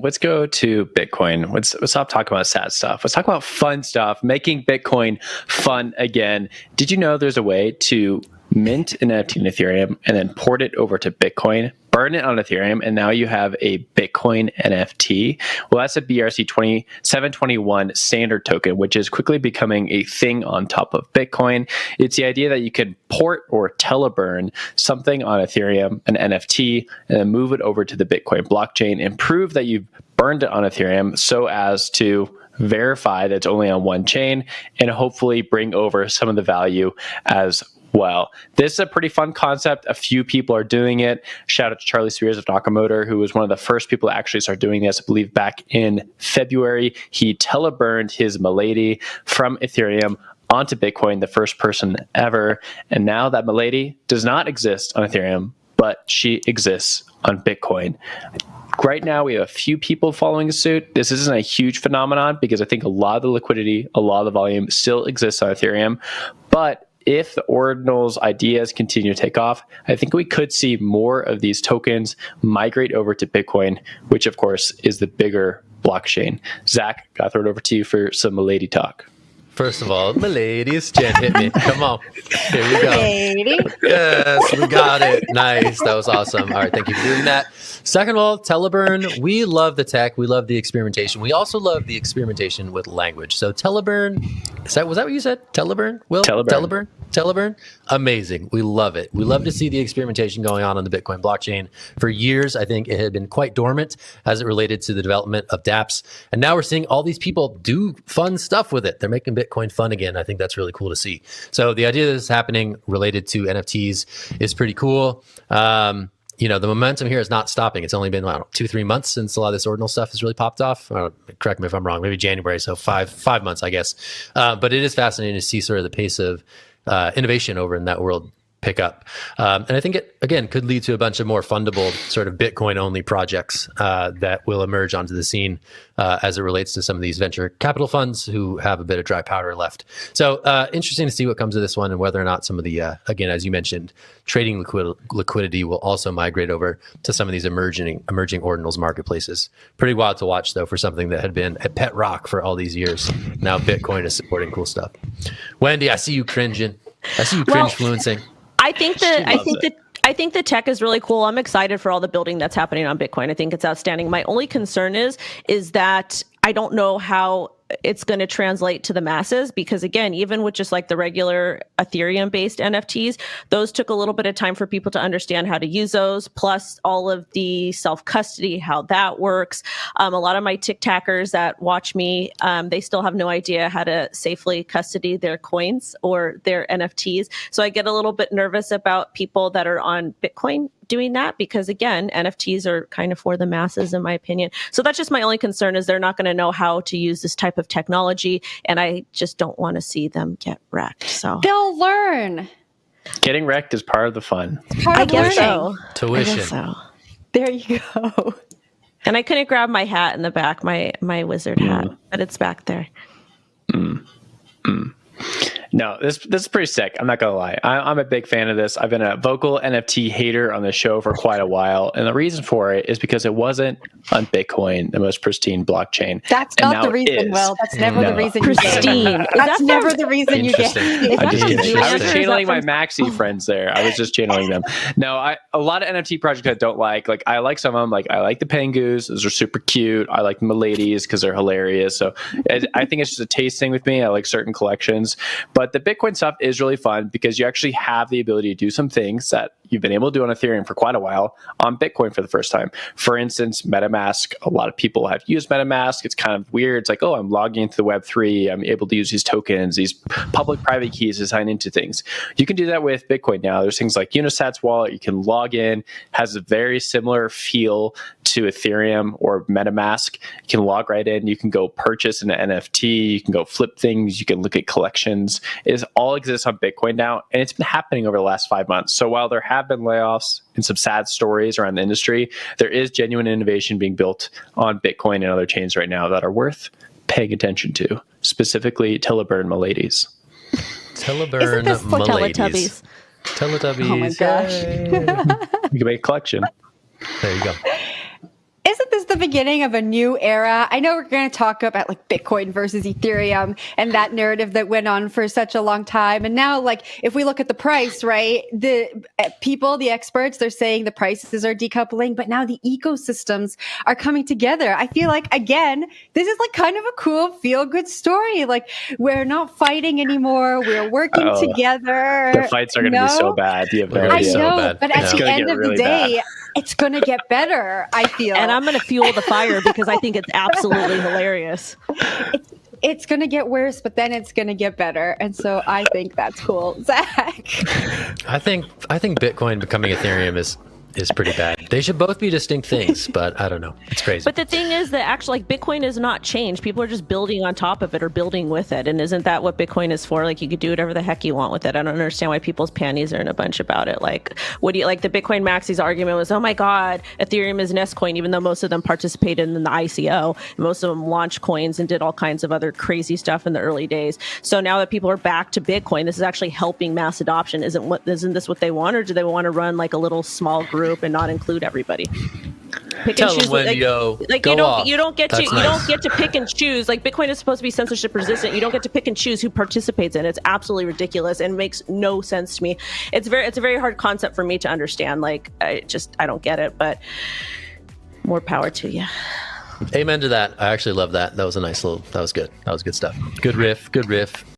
Let's go to Bitcoin. Let's stop talking about sad stuff. Let's talk about fun stuff, making Bitcoin fun again. Did you know there's a way to mint an NFT in Ethereum and then port it over to Bitcoin, burn it on Ethereum, and now you have a Bitcoin NFT? Well, that's a BRC-721 standard token, which is quickly becoming a thing on top of Bitcoin. It's the idea that you can port or teleburn something on Ethereum, an NFT, and then move it over to the Bitcoin blockchain and prove that you've burned it on Ethereum so as to verify that it's only on one chain and hopefully bring over some of the value as well. This is a pretty fun concept. A few people are doing it. Shout out to Charlie Spears of Nakamoto, who was one of the first people to actually start doing this, I believe back in February. He teleburned his Milady from Ethereum onto Bitcoin, the first person ever. And now that Milady does not exist on Ethereum, but she exists on Bitcoin. Right now, we have a few people following suit. This isn't a huge phenomenon because I think a lot of the liquidity, a lot of the volume still exists on Ethereum. But if the Ordinals ideas continue to take off, I think we could see more of these tokens migrate over to Bitcoin, which of course is the bigger blockchain. Zach, got to throw it over to you for some Milady talk. First of all, Miladys, Jen, hit me. Come on. Here we go. Milady. Yes, we got it. Nice. That was awesome. All right. Thank you for doing that. Second of all, teleburn. We love the tech. We love the experimentation. We also love the experimentation with language. So teleburn, was that what you said? Teleburn? Will? Teleburn? Amazing. We love it. We love to see the experimentation going on the Bitcoin blockchain. For years, I think it had been quite dormant as it related to the development of dApps. And now we're seeing all these people do fun stuff with it. They're making Bitcoin fun again. I think that's really cool to see. So the idea that this is happening related to NFTs is pretty cool. The momentum here is not stopping. It's only been, 2-3 months since a lot of this ordinal stuff has really popped off. Correct me if I'm wrong, maybe January, so five months, I guess. But it is fascinating to see sort of the pace of innovation over in that world pick up. And I think it, again, could lead to a bunch of more fundable sort of Bitcoin-only projects that will emerge onto the scene as it relates to some of these venture capital funds who have a bit of dry powder left. So interesting to see what comes of this one and whether or not some of the, again, as you mentioned, trading liquidity will also migrate over to some of these emerging ordinals marketplaces. Pretty wild to watch, though, for something that had been a pet rock for all these years. Now Bitcoin is supporting cool stuff. Wendy, I see you cringing. I see you cringe-fluencing. I think the tech is really cool. I'm excited for all the building that's happening on Bitcoin. I think it's outstanding. My only concern is that I don't know how it's going to translate to the masses because, again, even with just like the regular Ethereum-based NFTs, those took a little bit of time for people to understand how to use those, plus all of the self-custody, how that works. A lot of my TikTokers that watch me, they still have no idea how to safely custody their coins or their NFTs. So I get a little bit nervous about people that are on Bitcoin doing that because, again, NFTs are kind of for the masses, in my opinion. So that's just my only concern is they're not going to know how to use this type of technology, and I just don't want to see them get wrecked. So they'll learn. Getting wrecked is part of the fun. I guess so. Tuition. I guess so. There you go. And I couldn't grab my hat in the back, my wizard hat, but it's back there. No, this is pretty sick. I'm not going to lie. I'm a big fan of this. I've been a vocal NFT hater on the show for quite a while. And the reason for it is because it wasn't on Bitcoin, the most pristine blockchain. That's not the reason, Will. That's never the reason you pristine. That's never the reason you get. I was channeling my Maxi friends there. I was just channeling them. No, a lot of NFT projects I don't like. Like, I like some of them. Like, I like the Pengus. Those are super cute. I like the Miladys because they're hilarious. So I think it's just a taste thing with me. I like certain collections. But the Bitcoin stuff is really fun because you actually have the ability to do some things that you've been able to do on Ethereum for quite a while on Bitcoin for the first time. For instance, MetaMask. A lot of people have used MetaMask. It's kind of weird. It's like, oh, I'm logging into the Web3. I'm able to use these tokens, these public-private keys to sign into things. You can do that with Bitcoin now. There's things like Unisat's wallet. You can log in. Has a very similar feel to Ethereum or MetaMask. You can log right in. You can go purchase an NFT. You can go flip things. You can look at collections. It all exists on Bitcoin now, and it's been happening over the last 5 months. So while there have been layoffs and some sad stories around the industry, there is genuine innovation being built on Bitcoin and other chains right now that are worth paying attention to, specifically teleburn Miladys. Teleburn Miladys. Teletubbies. Oh my gosh. You can make a collection. There you go. Isn't this the beginning of a new era. I know we're going to talk about like Bitcoin versus Ethereum and that narrative that went on for such a long time. And now, like, if we look at the price, right, the people, the experts, they're saying the prices are decoupling, but now the ecosystems are coming together. I feel like, again, this is like kind of a cool feel-good story. Like, we're not fighting anymore. We're working together. The fights are going to be so bad. You have no idea. I know, but at the end of the day, it's going to get better, I feel. And I'm going to fuel the fire because I think it's absolutely hilarious. It's going to get worse, but then it's going to get better. And so I think that's cool. Zach? I think Bitcoin becoming Ethereum is pretty bad. They should both be distinct things, but I don't know. It's crazy. But the thing is that actually, like, Bitcoin is not changed. People are just building on top of it or building with it. And isn't that what Bitcoin is for? Like, you could do whatever the heck you want with it. I don't understand why people's panties are in a bunch about it. Like, what do you like? The Bitcoin Maxis argument was, oh my God, Ethereum is an S coin, even though most of them participated in the ICO. Most of them launched coins and did all kinds of other crazy stuff in the early days. So now that people are back to Bitcoin, this is actually helping mass adoption. Isn't this what they want, or do they want to run like a little small group and not include everybody? Tell them when you don't get to pick and choose. Like, Bitcoin is supposed to be censorship resistant. You don't get to pick and choose who participates in it. It's absolutely ridiculous and makes no sense to me. It's a very hard concept for me to understand. Like, I don't get it, but more power to you. Amen to that. I actually love that. That was a nice that was good. That was good stuff. Good riff.